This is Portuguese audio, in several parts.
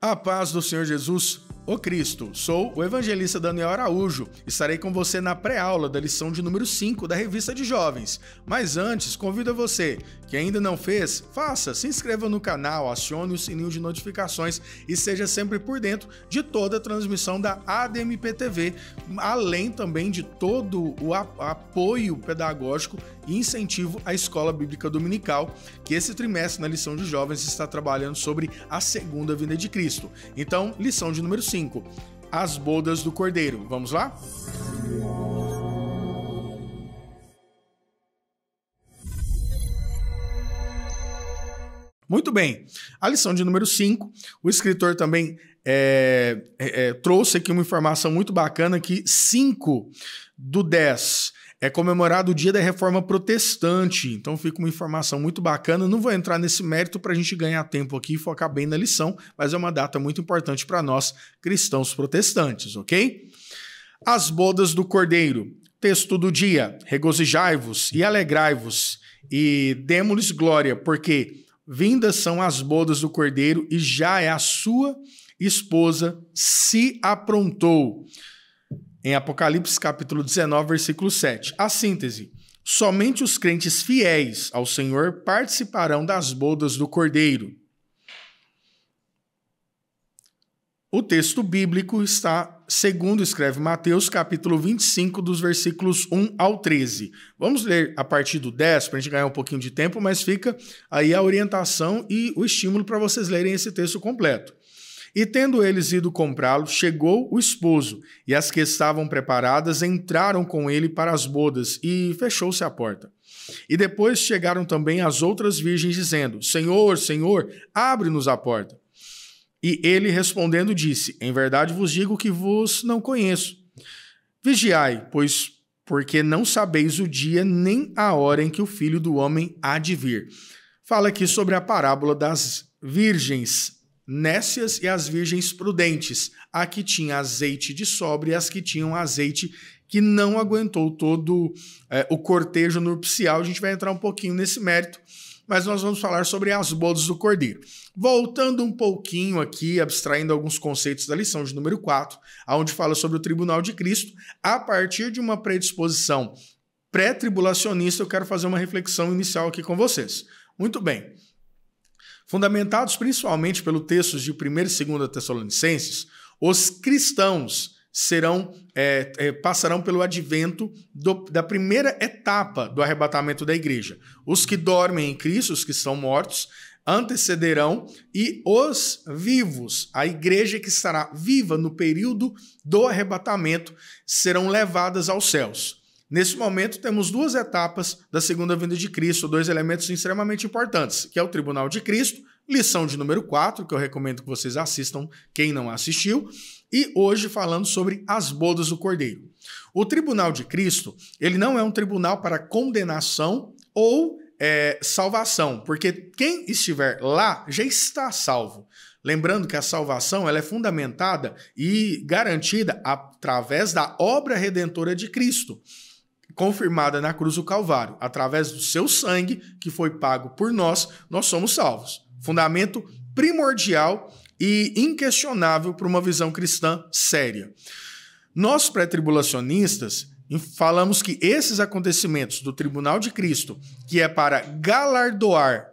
A paz do Senhor Jesus, o Cristo. Sou o evangelista Daniel Araújo. Estarei com você na pré-aula da lição de número 5 da Revista de Jovens. Mas antes, convido a você que ainda não fez, faça, se inscreva no canal, acione o sininho de notificações e seja sempre por dentro de toda a transmissão da ADMP TV, além também de todo o apoio pedagógico e incentivo à Escola Bíblica Dominical, que esse trimestre na lição de jovens está trabalhando sobre a segunda vinda de Cristo. Então, lição de número 5, as bodas do Cordeiro. Vamos lá? Muito bem, a lição de número 5, o escritor também trouxe aqui uma informação muito bacana que 5/10 é comemorado o dia da Reforma Protestante, então fica uma informação muito bacana. Não vou entrar nesse mérito para a gente ganhar tempo aqui e focar bem na lição, mas é uma data muito importante para nós, cristãos protestantes, ok? As bodas do Cordeiro, texto do dia: regozijai-vos e alegrai-vos e demo-lhes glória, porque vindas são as bodas do Cordeiro e já é a sua esposa se aprontou. Em Apocalipse capítulo 19, versículo 7. A síntese: somente os crentes fiéis ao Senhor participarão das bodas do Cordeiro. O texto bíblico está, segundo escreve Mateus, capítulo 25, dos versículos 1 ao 13. Vamos ler a partir do 10 para a gente ganhar um pouquinho de tempo, mas fica aí a orientação e o estímulo para vocês lerem esse texto completo. E tendo eles ido comprá-lo, chegou o esposo, e as que estavam preparadas entraram com ele para as bodas, e fechou-se a porta. E depois chegaram também as outras virgens, dizendo: Senhor, Senhor, abre-nos a porta. E ele respondendo disse: em verdade vos digo que vos não conheço. Vigiai, pois porque não sabeis o dia nem a hora em que o Filho do Homem há de vir. Fala aqui sobre a parábola das virgens nécias e as virgens prudentes, a que tinha azeite de sobra e as que tinham azeite que não aguentou todo o cortejo nupcial. A gente vai entrar um pouquinho nesse mérito, mas nós vamos falar sobre as bodas do Cordeiro. Voltando um pouquinho aqui, abstraindo alguns conceitos da lição de número 4, onde fala sobre o tribunal de Cristo, a partir de uma predisposição pré-tribulacionista, eu quero fazer uma reflexão inicial aqui com vocês. Muito bem. Fundamentados principalmente pelo texto de 1 e 2 Tessalonicenses, os cristãos passarão pelo advento da primeira etapa do arrebatamento da igreja. Os que dormem em Cristo, os que estão mortos, antecederão, e os vivos, a igreja que estará viva no período do arrebatamento, serão levadas aos céus. Nesse momento, temos duas etapas da segunda vinda de Cristo, dois elementos extremamente importantes, que é o tribunal de Cristo, lição de número 4, que eu recomendo que vocês assistam, quem não assistiu, e hoje falando sobre as bodas do Cordeiro. O tribunal de Cristo, ele não é um tribunal para condenação ou salvação, porque quem estiver lá já está salvo. Lembrando que a salvação ela é fundamentada e garantida através da obra redentora de Cristo, confirmada na cruz do Calvário. Através do seu sangue, que foi pago por nós, nós somos salvos. Fundamento primordial e inquestionável para uma visão cristã séria. Nós, pré-tribulacionistas, falamos que esses acontecimentos do tribunal de Cristo, que é para galardoar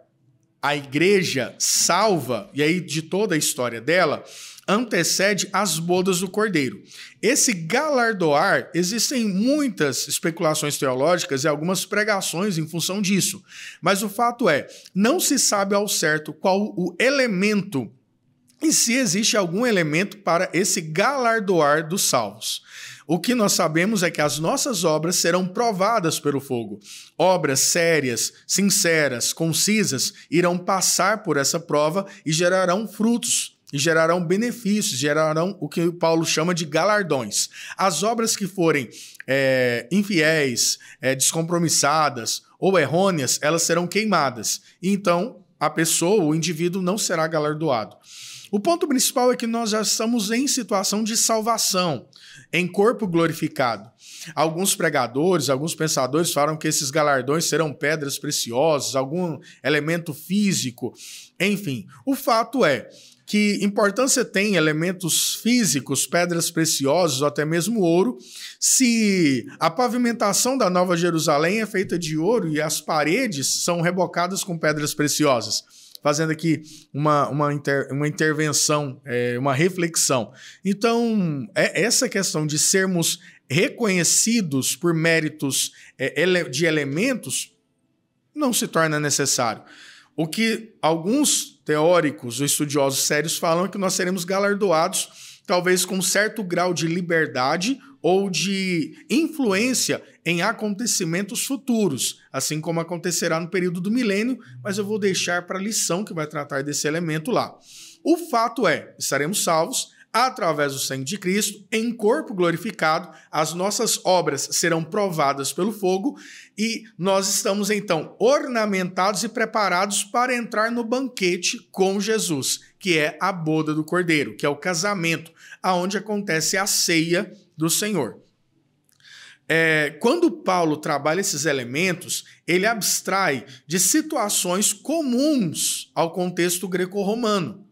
a igreja salva, e aí de toda a história dela, antecede as bodas do Cordeiro. Esse galardoar, existem muitas especulações teológicas e algumas pregações em função disso, mas o fato é, não se sabe ao certo qual o elemento e se existe algum elemento para esse galardoar dos salvos. O que nós sabemos é que as nossas obras serão provadas pelo fogo. Obras sérias, sinceras, concisas, irão passar por essa prova e gerarão frutos, e gerarão benefícios, gerarão o que Paulo chama de galardões. As obras que forem infiéis, descompromissadas ou errôneas, elas serão queimadas. E então, a pessoa, o indivíduo, não será galardoado. O ponto principal é que nós já estamos em situação de salvação, em corpo glorificado. Alguns pregadores, alguns pensadores falam que esses galardões serão pedras preciosas, algum elemento físico, enfim. O fato é, que importância tem elementos físicos, pedras preciosas ou até mesmo ouro, se a pavimentação da Nova Jerusalém é feita de ouro e as paredes são rebocadas com pedras preciosas? Fazendo aqui uma intervenção, uma reflexão. Então, essa questão de sermos reconhecidos por méritos de elementos não se torna necessário. O que alguns teóricos ou estudiosos sérios falam é que nós seremos galardoados talvez com um certo grau de liberdade ou de influência em acontecimentos futuros, assim como acontecerá no período do milênio, mas eu vou deixar para a lição que vai tratar desse elemento lá. O fato é, estaremos salvos através do sangue de Cristo, em corpo glorificado, as nossas obras serão provadas pelo fogo e nós estamos então ornamentados e preparados para entrar no banquete com Jesus, que é a boda do Cordeiro, que é o casamento, aonde acontece a ceia do Senhor. Quando Paulo trabalha esses elementos, ele abstrai de situações comuns ao contexto greco-romano.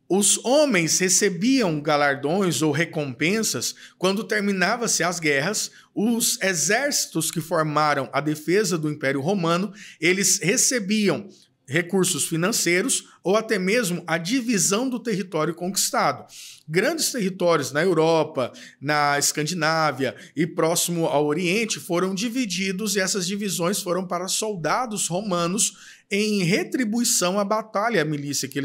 Os homens recebiam galardões ou recompensas quando terminavam-se as guerras. Os exércitos que formaram a defesa do Império Romano, eles recebiam recursos financeiros ou até mesmo a divisão do território conquistado. Grandes territórios na Europa, na Escandinávia e próximo ao Oriente foram divididos e essas divisões foram para soldados romanos em retribuição à batalha, à milícia que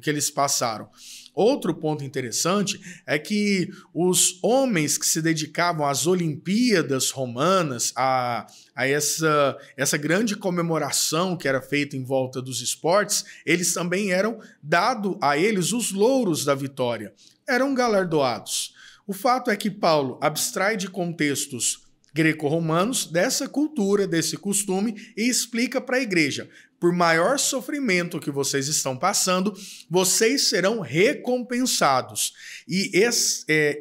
eles passaram. Outro ponto interessante é que os homens que se dedicavam às Olimpíadas romanas, a essa grande comemoração que era feita em volta dos esportes, eles também eram dado a eles os louros da vitória, eram galardoados. O fato é que Paulo abstrai de contextos greco-romanos dessa cultura, desse costume e explica para a igreja: por maior sofrimento que vocês estão passando, vocês serão recompensados. E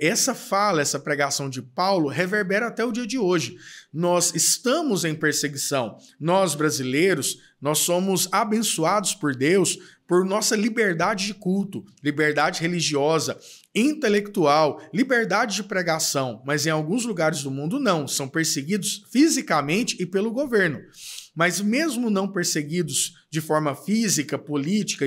essa fala, essa pregação de Paulo reverbera até o dia de hoje. Nós estamos em perseguição. Nós, brasileiros, nós somos abençoados por Deus por nossa liberdade de culto, liberdade religiosa, intelectual, liberdade de pregação. Mas em alguns lugares do mundo não, são perseguidos fisicamente e pelo governo. Mas mesmo não perseguidos de forma física, política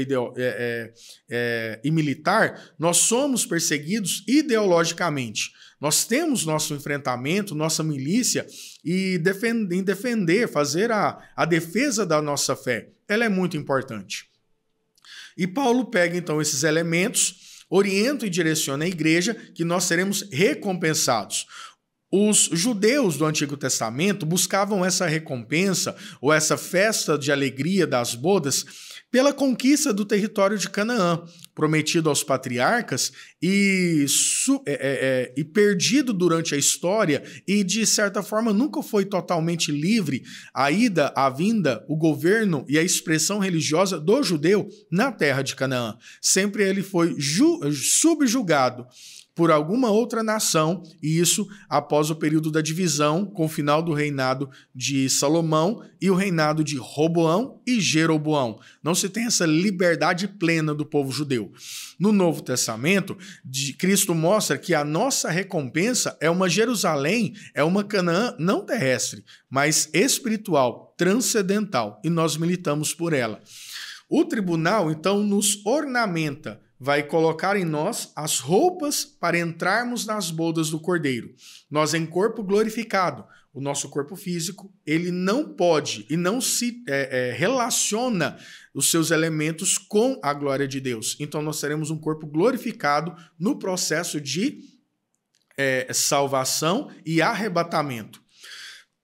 e militar, nós somos perseguidos ideologicamente. Nós temos nosso enfrentamento, nossa milícia em defender, fazer a defesa da nossa fé. Ela é muito importante. E Paulo pega então esses elementos, orienta e direciona a igreja que nós seremos recompensados. Os judeus do Antigo Testamento buscavam essa recompensa ou essa festa de alegria das bodas pela conquista do território de Canaã, prometido aos patriarcas e perdido durante a história e, de certa forma, nunca foi totalmente livre a ida, a vinda, o governo e a expressão religiosa do judeu na terra de Canaã. Sempre ele foi subjugado por alguma outra nação, e isso após o período da divisão, com o final do reinado de Salomão e o reinado de Roboão e Jeroboão. Não se tem essa liberdade plena do povo judeu. No Novo Testamento, Cristo mostra que a nossa recompensa é uma Jerusalém, é uma Canaã não terrestre, mas espiritual, transcendental, e nós militamos por ela. O tribunal, então, nos ornamenta, vai colocar em nós as roupas para entrarmos nas bodas do Cordeiro. Nós em corpo glorificado, o nosso corpo físico, ele não pode e não se relaciona os seus elementos com a glória de Deus. Então nós teremos um corpo glorificado no processo de salvação e arrebatamento.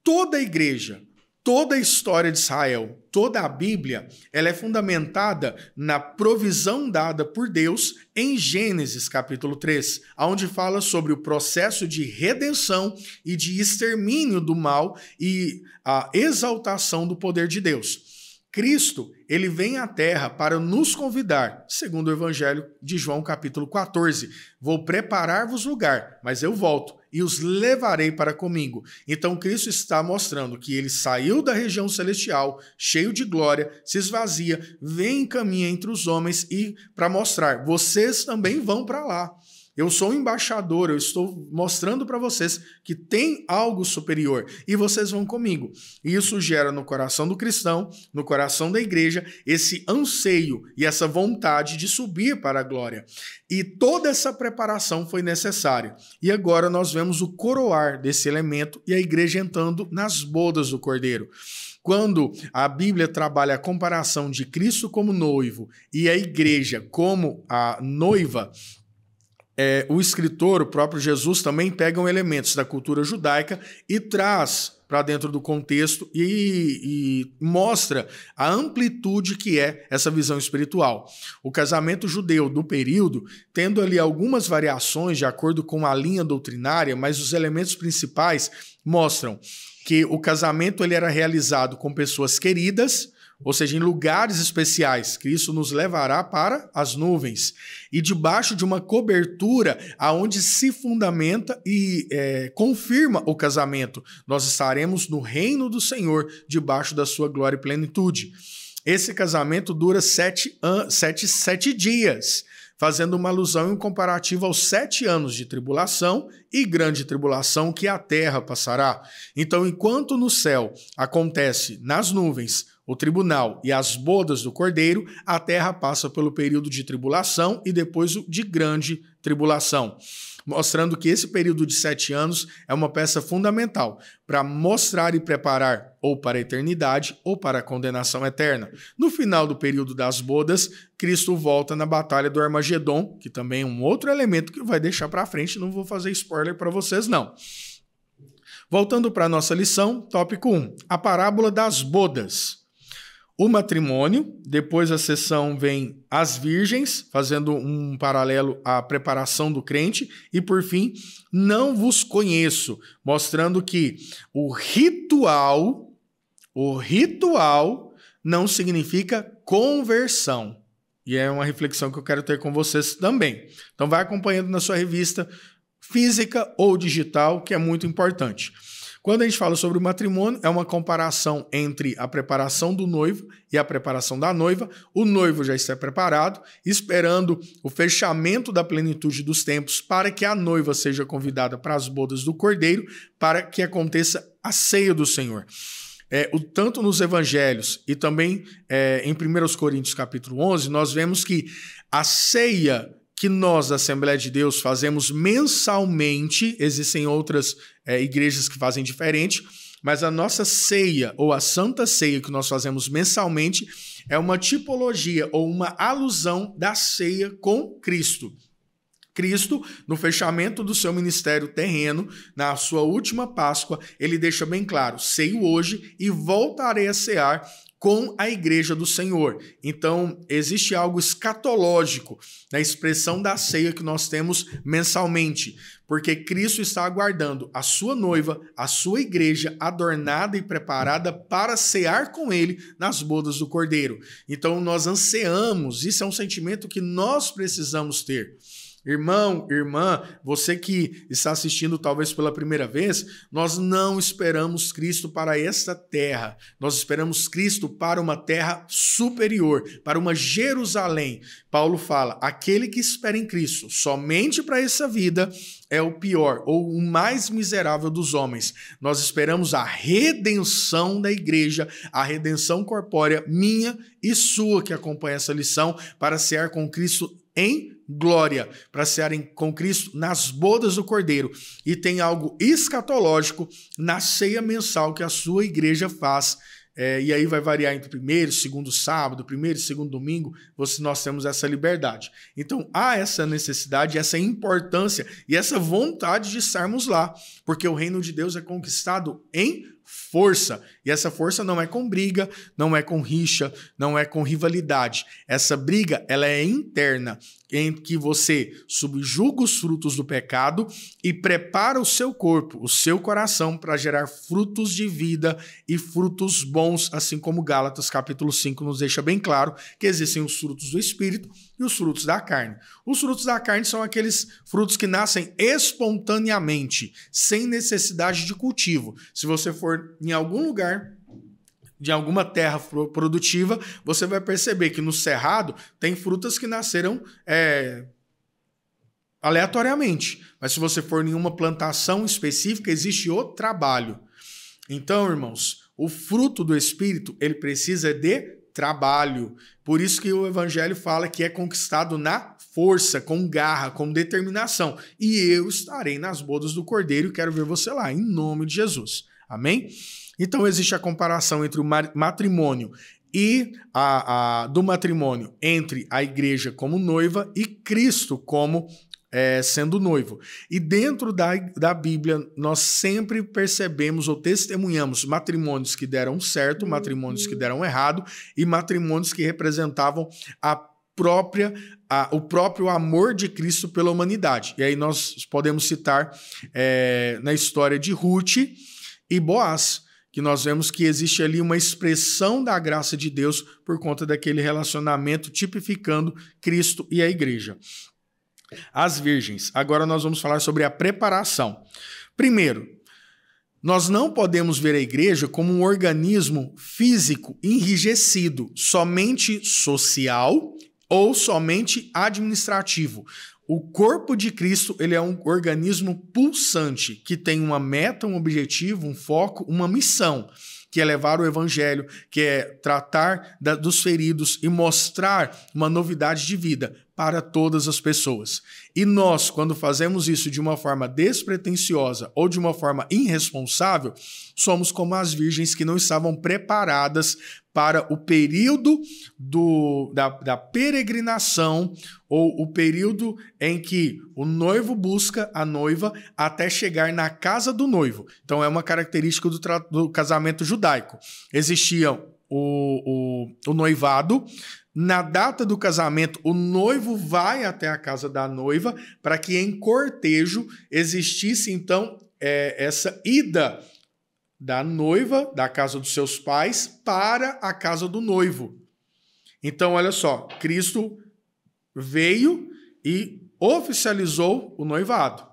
Toda a igreja, toda a história de Israel, toda a Bíblia, ela é fundamentada na provisão dada por Deus em Gênesis capítulo 3, onde fala sobre o processo de redenção e de extermínio do mal e a exaltação do poder de Deus. Cristo, ele vem à terra para nos convidar, segundo o Evangelho de João, capítulo 14. Vou preparar-vos lugar, mas eu volto e os levarei para comigo. Então, Cristo está mostrando que ele saiu da região celestial, cheio de glória, se esvazia, vem e caminha entre os homens e para mostrar, vocês também vão para lá. Eu sou um embaixador, eu estou mostrando para vocês que tem algo superior e vocês vão comigo. E isso gera no coração do cristão, no coração da igreja, esse anseio e essa vontade de subir para a glória. E toda essa preparação foi necessária. E agora nós vemos o coroar desse elemento e a igreja entrando nas bodas do Cordeiro. Quando a Bíblia trabalha a comparação de Cristo como noivo e a igreja como a noiva, o escritor, o próprio Jesus, também pegam elementos da cultura judaica e traz para dentro do contexto e mostra a amplitude que é essa visão espiritual. O casamento judeu do período, tendo ali algumas variações de acordo com a linha doutrinária, mas os elementos principais mostram que o casamento ele era realizado com pessoas queridas, ou seja, em lugares especiais. Cristo nos levará para as nuvens e debaixo de uma cobertura aonde se fundamenta e confirma o casamento. Nós estaremos no reino do Senhor, debaixo da sua glória e plenitude. Esse casamento dura 7 dias, fazendo uma alusão e um comparativo aos 7 anos de tribulação e grande tribulação que a terra passará. Então, enquanto no céu acontece nas nuvens o tribunal e as bodas do Cordeiro, a terra passa pelo período de tribulação e depois de grande tribulação, mostrando que esse período de 7 anos é uma peça fundamental para mostrar e preparar ou para a eternidade ou para a condenação eterna. No final do período das bodas, Cristo volta na batalha do Armagedon, que também é um outro elemento que vai deixar para frente, não vou fazer spoiler para vocês não. Voltando para a nossa lição, tópico 1, a parábola das bodas. O matrimônio, depois a seção vem as virgens, fazendo um paralelo à preparação do crente, e por fim, não vos conheço, mostrando que o ritual não significa conversão. E é uma reflexão que eu quero ter com vocês também. Então vai acompanhando na sua revista física ou digital, que é muito importante. Quando a gente fala sobre o matrimônio, é uma comparação entre a preparação do noivo e a preparação da noiva. O noivo já está preparado, esperando o fechamento da plenitude dos tempos para que a noiva seja convidada para as bodas do Cordeiro, para que aconteça a ceia do Senhor. Tanto nos evangelhos e também em 1 Coríntios capítulo 11, nós vemos que a ceia que nós, da Assembleia de Deus, fazemos mensalmente, existem outras igrejas que fazem diferente, mas a nossa ceia, ou a Santa Ceia que nós fazemos mensalmente, é uma tipologia ou uma alusão da ceia com Cristo. Cristo, no fechamento do seu ministério terreno, na sua última Páscoa, ele deixa bem claro, ceio hoje e voltarei a cear com a igreja do Senhor. Então, existe algo escatológico na expressão da ceia que nós temos mensalmente, porque Cristo está aguardando a sua noiva, a sua igreja adornada e preparada para cear com ele nas bodas do Cordeiro. Então, nós ansiamos, isso é um sentimento que nós precisamos ter. Irmão, irmã, você que está assistindo talvez pela primeira vez, nós não esperamos Cristo para esta terra. Nós esperamos Cristo para uma terra superior, para uma Jerusalém. Paulo fala, aquele que espera em Cristo somente para essa vida é o pior ou o mais miserável dos homens. Nós esperamos a redenção da igreja, a redenção corpórea minha e sua que acompanha essa lição para cear com Cristo em glória, para cearem com Cristo nas bodas do Cordeiro. E tem algo escatológico na ceia mensal que a sua igreja faz. E aí vai variar entre primeiro, segundo sábado, primeiro e segundo domingo, nós temos essa liberdade. Então há essa necessidade, essa importância e essa vontade de estarmos lá, porque o reino de Deus é conquistado em força. E essa força não é com briga, não é com rixa, não é com rivalidade. Essa briga, ela é interna, em que você subjuga os frutos do pecado e prepara o seu corpo, o seu coração, para gerar frutos de vida e frutos bons, assim como Gálatas capítulo 5 nos deixa bem claro que existem os frutos do Espírito e os frutos da carne. Os frutos da carne são aqueles frutos que nascem espontaneamente, sem necessidade de cultivo. Se você for em algum lugar de alguma terra produtiva, você vai perceber que no cerrado tem frutas que nasceram aleatoriamente. Mas se você for em uma plantação específica, existe o trabalho. Então, irmãos, o fruto do Espírito, ele precisa de trabalho. Por isso que o Evangelho fala que é conquistado na força, com garra, com determinação. E eu estarei nas bodas do Cordeiro e quero ver você lá, em nome de Jesus. Amém? Então existe a comparação entre o matrimônio e do matrimônio entre a igreja como noiva e Cristo como sendo noivo. E dentro da Bíblia, nós sempre percebemos ou testemunhamos matrimônios que deram certo, matrimônios que deram errado e matrimônios que representavam o próprio amor de Cristo pela humanidade. E aí nós podemos citar na história de Ruth e Boaz, que nós vemos que existe ali uma expressão da graça de Deus por conta daquele relacionamento tipificando Cristo e a igreja. As virgens. Agora nós vamos falar sobre a preparação. Primeiro, nós não podemos ver a igreja como um organismo físico enrijecido, somente social ou somente administrativo. O corpo de Cristo, ele é um organismo pulsante, que tem uma meta, um objetivo, um foco, uma missão, que é levar o evangelho, que é tratar dos feridos e mostrar uma novidade de vida para todas as pessoas. E nós, quando fazemos isso de uma forma despretensiosa ou de uma forma irresponsável, somos como as virgens que não estavam preparadas para o período da peregrinação ou o período em que o noivo busca a noiva até chegar na casa do noivo. Então é uma característica do casamento judaico. Existia o noivado. Na data do casamento, o noivo vai até a casa da noiva para que em cortejo existisse, então, essa ida da noiva, da casa dos seus pais, para a casa do noivo. Então, olha só, Cristo veio e oficializou o noivado.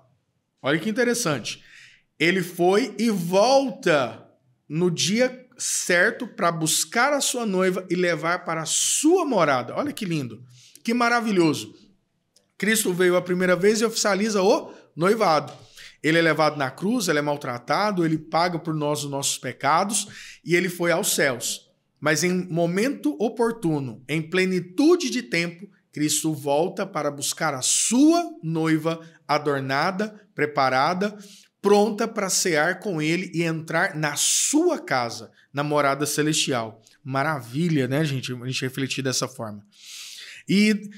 Olha que interessante. Ele foi e volta no dia certo para buscar a sua noiva e levar para a sua morada. Olha que lindo, que maravilhoso. Cristo veio a primeira vez e oficializa o noivado. Ele é levado na cruz, ele é maltratado, ele paga por nós os nossos pecados e ele foi aos céus. Mas em momento oportuno, em plenitude de tempo, Cristo volta para buscar a sua noiva adornada, preparada, pronta para cear com ele e entrar na sua casa, na morada celestial. Maravilha, né, gente? A gente refletir dessa forma. E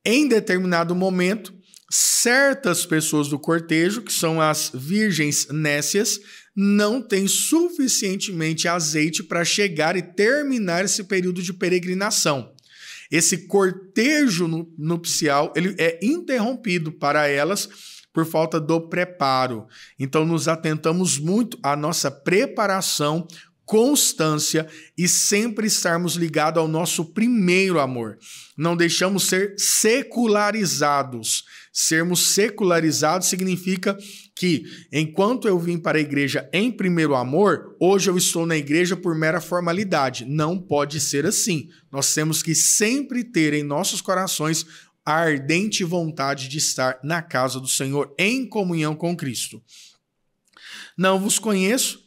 em determinado momento, certas pessoas do cortejo, que são as virgens nécias, não têm suficientemente azeite para chegar e terminar esse período de peregrinação. Esse cortejo nupcial ele é interrompido para elas por falta do preparo. Então, nos atentamos muito à nossa preparação, constância e sempre estarmos ligados ao nosso primeiro amor. Não deixamos ser secularizados. Sermos secularizados significa que, enquanto eu vim para a igreja em primeiro amor, hoje eu estou na igreja por mera formalidade. Não pode ser assim. Nós temos que sempre ter em nossos corações a ardente vontade de estar na casa do Senhor em comunhão com Cristo. Não vos conheço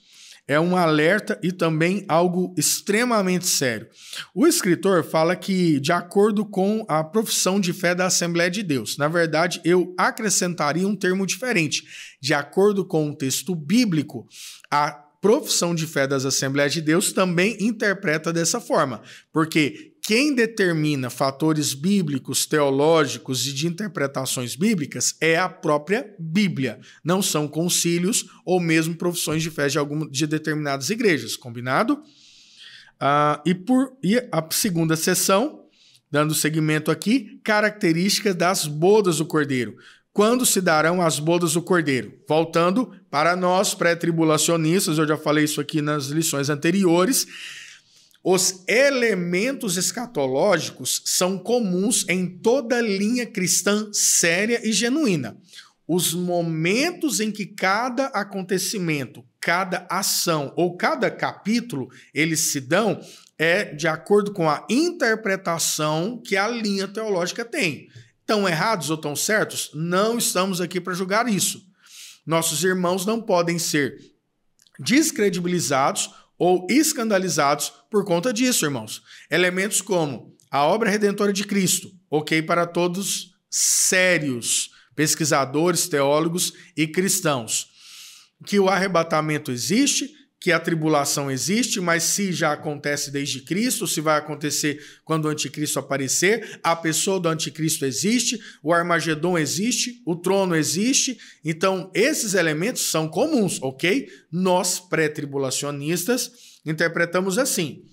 é um alerta e também algo extremamente sério. O escritor fala que, de acordo com a profissão de fé da Assembleia de Deus, na verdade, eu acrescentaria um termo diferente. De acordo com o texto bíblico, a profissão de fé das Assembleias de Deus também interpreta dessa forma, porque quem determina fatores bíblicos, teológicos e de interpretações bíblicas é a própria Bíblia. Não são concílios ou mesmo profissões de fé de determinadas igrejas. Combinado? E a segunda sessão, dando seguimento aqui, características das bodas do Cordeiro. Quando se darão as bodas do Cordeiro? Voltando para nós, pré-tribulacionistas, eu já falei isso aqui nas lições anteriores, os elementos escatológicos são comuns em toda linha cristã séria e genuína. Os momentos em que cada acontecimento, cada ação ou cada capítulo eles se dão é de acordo com a interpretação que a linha teológica tem. Estão errados ou estão certos? Não estamos aqui para julgar isso. Nossos irmãos não podem ser descredibilizados ou escandalizados por conta disso, irmãos. Elementos como a obra redentora de Cristo, ok para todos sérios, pesquisadores, teólogos e cristãos. Que o arrebatamento existe, que a tribulação existe, mas se já acontece desde Cristo, se vai acontecer quando o anticristo aparecer, a pessoa do anticristo existe, o Armagedon existe, o trono existe, então esses elementos são comuns, ok? Nós, pré-tribulacionistas, interpretamos assim: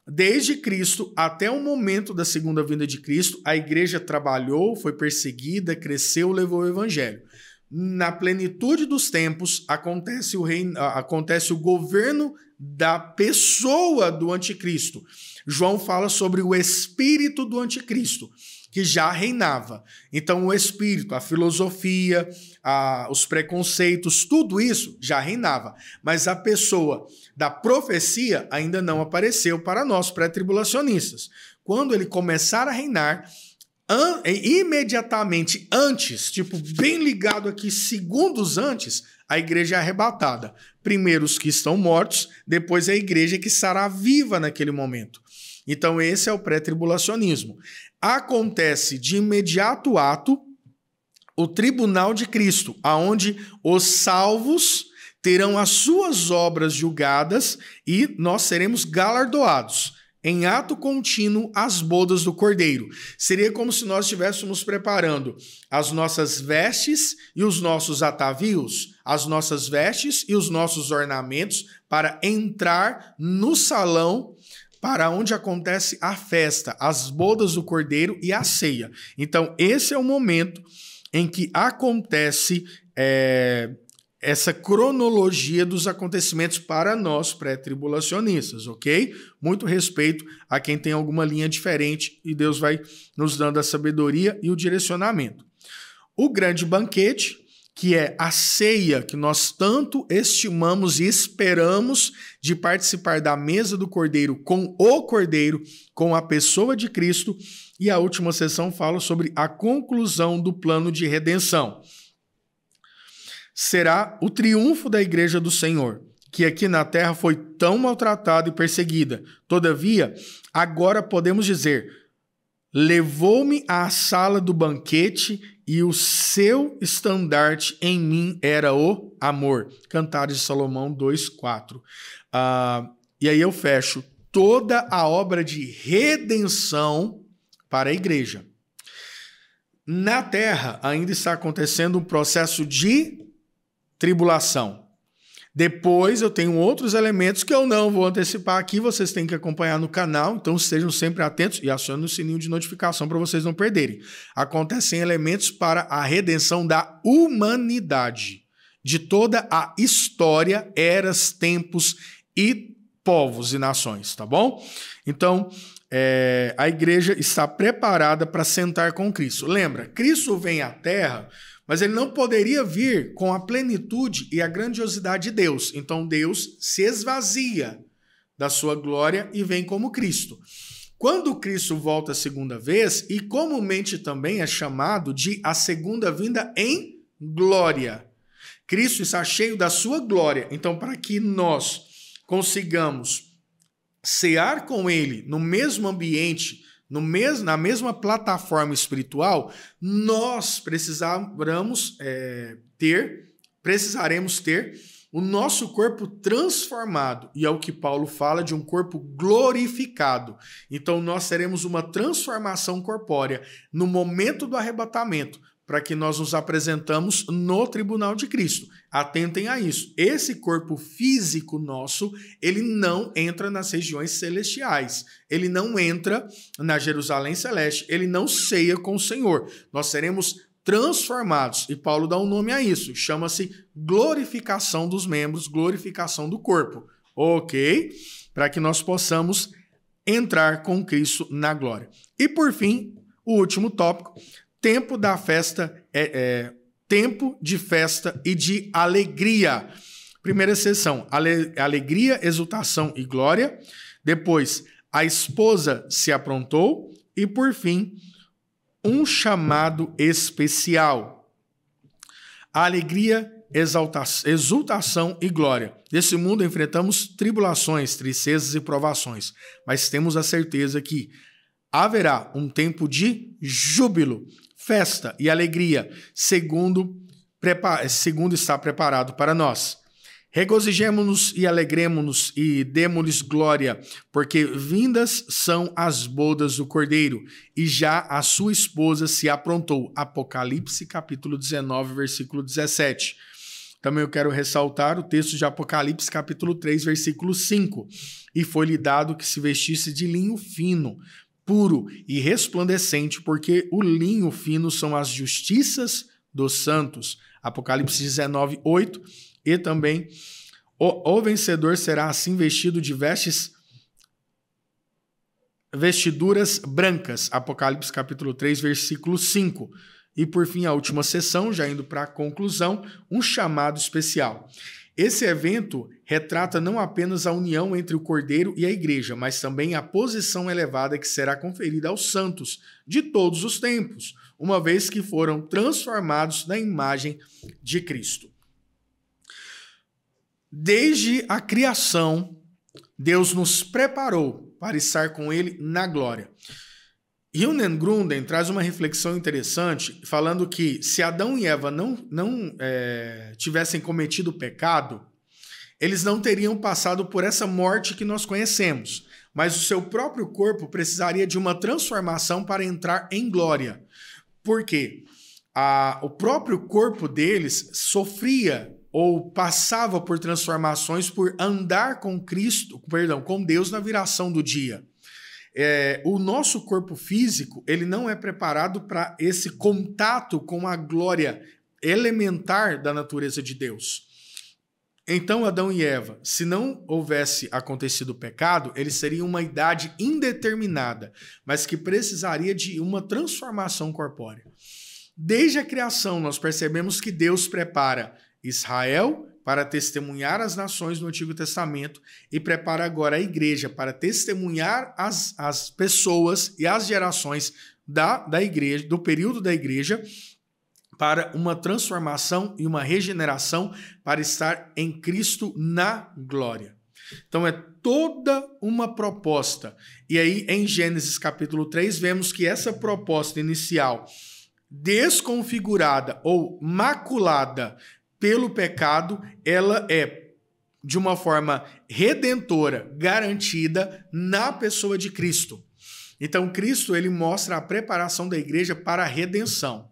desde Cristo até o momento da segunda vinda de Cristo, a igreja trabalhou, foi perseguida, cresceu, levou o evangelho. Na plenitude dos tempos, acontece o governo da pessoa do anticristo. João fala sobre o espírito do anticristo, que já reinava. Então, o espírito, a filosofia, os preconceitos, tudo isso já reinava. Mas a pessoa da profecia ainda não apareceu para nós, pré-tribulacionistas. Quando ele começar a reinar, imediatamente antes, tipo, bem ligado aqui, segundos antes, a igreja é arrebatada. Primeiro os que estão mortos, depois a igreja que estará viva naquele momento. Então esse é o pré-tribulacionismo. Acontece de imediato ato o tribunal de Cristo, aonde os salvos terão as suas obras julgadas e nós seremos galardoados. Em ato contínuo, as bodas do Cordeiro. Seria como se nós estivéssemos preparando as nossas vestes e os nossos atavios, as nossas vestes e os nossos ornamentos para entrar no salão para onde acontece a festa, as bodas do Cordeiro e a ceia. Então, esse é o momento em que acontece essa cronologia dos acontecimentos para nós pré-tribulacionistas, ok? Muito respeito a quem tem alguma linha diferente e Deus vai nos dando a sabedoria e o direcionamento. O grande banquete, que é a ceia que nós tanto estimamos e esperamos de participar da mesa do Cordeiro, com a pessoa de Cristo, e a última sessão fala sobre a conclusão do plano de redenção. Será o triunfo da igreja do Senhor, que aqui na terra foi tão maltratada e perseguida. Todavia, agora podemos dizer: levou-me à sala do banquete e o seu estandarte em mim era o amor. Cantares de Salomão 2:4. E aí eu fecho toda a obra de redenção para a igreja. Na terra ainda está acontecendo um processo de tribulação. Depois eu tenho outros elementos que eu não vou antecipar aqui, vocês têm que acompanhar no canal, então estejam sempre atentos e acionem o sininho de notificação para vocês não perderem. Acontecem elementos para a redenção da humanidade, de toda a história, eras, tempos e povos e nações, tá bom? Então, a igreja está preparada para sentar com Cristo. Lembra, Cristo vem à terra, mas ele não poderia vir com a plenitude e a grandiosidade de Deus. Então Deus se esvazia da sua glória e vem como Cristo. Quando Cristo volta a segunda vez, e comumente também é chamado de a segunda vinda em glória. Cristo está cheio da sua glória. Então, para que nós consigamos cear com ele no mesmo ambiente, na mesma plataforma espiritual, nós precisaremos ter o nosso corpo transformado, e é o que Paulo fala de um corpo glorificado. Então nós teremos uma transformação corpórea no momento do arrebatamento, para que nós nos apresentamos no tribunal de Cristo. Atentem a isso. Esse corpo físico nosso, ele não entra nas regiões celestiais. Ele não entra na Jerusalém Celeste. Ele não ceia com o Senhor. Nós seremos transformados. E Paulo dá um nome a isso. Chama-se glorificação dos membros, glorificação do corpo. Ok? Para que nós possamos entrar com Cristo na glória. E por fim, o último tópico, tempo da festa, tempo de festa e de alegria. Primeira sessão, alegria, exultação e glória. Depois, a esposa se aprontou. E por fim, um chamado especial. Alegria, exultação e glória. Nesse mundo enfrentamos tribulações, tristezas e provações, mas temos a certeza que haverá um tempo de júbilo, festa e alegria, segundo está preparado para nós. Regozijemo-nos e alegremo-nos e demo-lhes glória, porque vindas são as bodas do Cordeiro, e já a sua esposa se aprontou. Apocalipse, capítulo 19, versículo 17. Também eu quero ressaltar o texto de Apocalipse, capítulo 3, versículo 5. E foi-lhe dado que se vestisse de linho fino, puro e resplandecente, porque o linho fino são as justiças dos santos. Apocalipse 19, 8. E também o vencedor será assim vestido de vestiduras brancas. Apocalipse capítulo 3, versículo 5. E por fim, a última sessão, já indo para a conclusão, um chamado especial. Esse evento retrata não apenas a união entre o Cordeiro e a Igreja, mas também a posição elevada que será conferida aos santos de todos os tempos, uma vez que foram transformados na imagem de Cristo. Desde a criação, Deus nos preparou para estar com Ele na glória. Hilnen Grunden traz uma reflexão interessante, falando que se Adão e Eva não tivessem cometido pecado, eles não teriam passado por essa morte que nós conhecemos, mas o seu próprio corpo precisaria de uma transformação para entrar em glória. Por quê? O próprio corpo deles sofria ou passava por transformações por andar com com Deus na viração do dia. O nosso corpo físico, ele não é preparado para esse contato com a glória elementar da natureza de Deus. Então, Adão e Eva, se não houvesse acontecido o pecado, eles seriam uma idade indeterminada, mas que precisaria de uma transformação corpórea. Desde a criação, nós percebemos que Deus prepara Israel para testemunhar as nações no Antigo Testamento e prepara agora a igreja para testemunhar as pessoas e as gerações da igreja, do período da igreja, para uma transformação e uma regeneração para estar em Cristo na glória. Então é toda uma proposta. E aí em Gênesis capítulo 3 vemos que essa proposta inicial, desconfigurada ou maculada pelo pecado, ela é de uma forma redentora, garantida na pessoa de Cristo. Então Cristo, ele mostra a preparação da igreja para a redenção.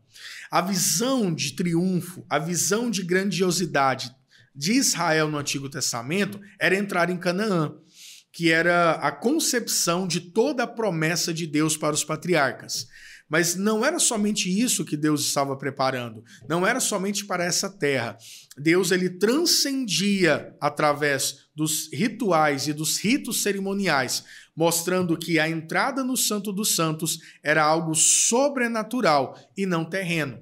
A visão de triunfo, a visão de grandiosidade de Israel no Antigo Testamento era entrar em Canaã, que era a concepção de toda a promessa de Deus para os patriarcas. Mas não era somente isso que Deus estava preparando, não era somente para essa terra. Deus, ele transcendia através dos rituais e dos ritos cerimoniais, mostrando que a entrada no Santo dos Santos era algo sobrenatural e não terreno.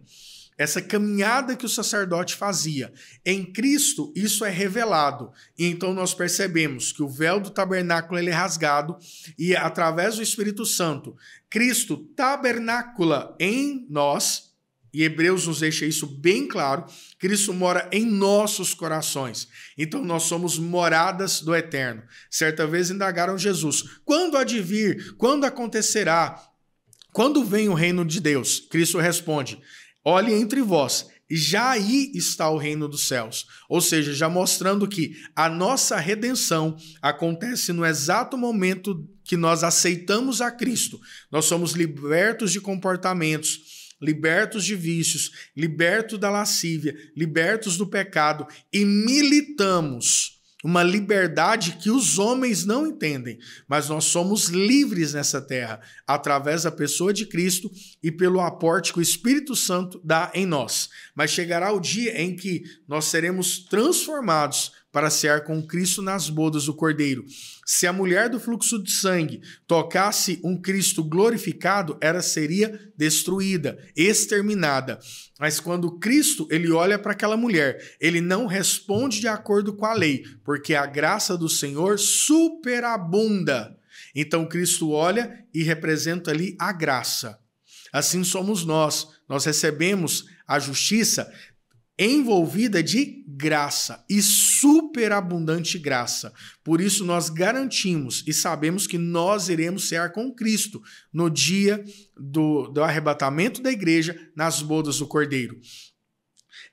Essa caminhada que o sacerdote fazia. Em Cristo, isso é revelado. E então nós percebemos que o véu do tabernáculo ele é rasgado e, através do Espírito Santo, Cristo tabernacula em nós, e Hebreus nos deixa isso bem claro, Cristo mora em nossos corações. Então nós somos moradas do Eterno. Certa vez indagaram Jesus, quando há de vir? Quando acontecerá? Quando vem o reino de Deus? Cristo responde, olhe entre vós, já aí está o reino dos céus. Ou seja, já mostrando que a nossa redenção acontece no exato momento que nós aceitamos a Cristo. Nós somos libertos de comportamentos, libertos de vícios, libertos da lascívia, libertos do pecado e militamos uma liberdade que os homens não entendem, mas nós somos livres nessa terra, através da pessoa de Cristo e pelo aporte que o Espírito Santo dá em nós. Mas chegará o dia em que nós seremos transformados para cear com Cristo nas bodas do Cordeiro. Se a mulher do fluxo de sangue tocasse um Cristo glorificado, ela seria destruída, exterminada. Mas quando Cristo ele olha para aquela mulher, ele não responde de acordo com a lei, porque a graça do Senhor superabunda. Então Cristo olha e representa ali a graça. Assim somos nós recebemos a justiça envolvida de graça e superabundante graça. Por isso nós garantimos e sabemos que nós iremos cear com Cristo no dia do arrebatamento da igreja nas bodas do Cordeiro.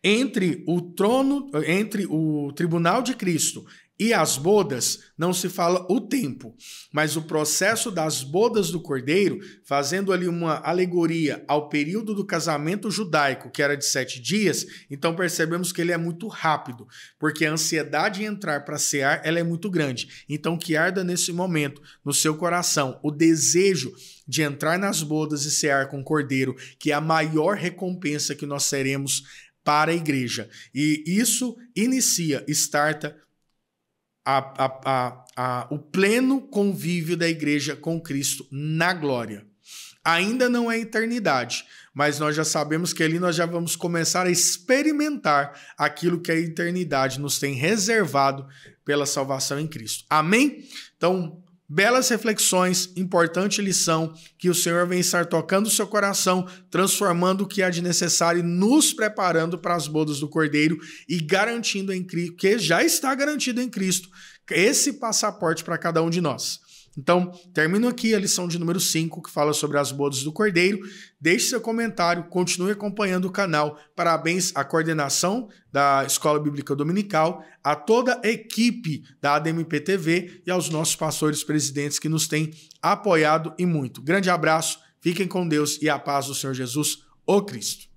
Entre o tribunal de Cristo e as bodas, não se fala o tempo, mas o processo das bodas do Cordeiro, fazendo ali uma alegoria ao período do casamento judaico, que era de 7 dias, então percebemos que ele é muito rápido, porque a ansiedade em entrar para cear, ela é muito grande. Então que arda nesse momento, no seu coração, o desejo de entrar nas bodas e cear com o Cordeiro, que é a maior recompensa que nós teremos para a igreja. E isso starta o pleno convívio da igreja com Cristo na glória. Ainda não é eternidade, mas nós já sabemos que ali nós já vamos começar a experimentar aquilo que a eternidade nos tem reservado pela salvação em Cristo. Amém? Então, belas reflexões, importante lição, que o Senhor vem estar tocando o seu coração, transformando o que há de necessário, nos preparando para as bodas do Cordeiro e garantindo em Cristo, que já está garantido em Cristo, esse passaporte para cada um de nós. Então, termino aqui a lição de número 5, que fala sobre as bodas do Cordeiro. Deixe seu comentário, continue acompanhando o canal. Parabéns à coordenação da Escola Bíblica Dominical, a toda a equipe da ADMP TV e aos nossos pastores presidentes que nos têm apoiado e muito. Grande abraço, fiquem com Deus e a paz do Senhor Jesus, o Cristo.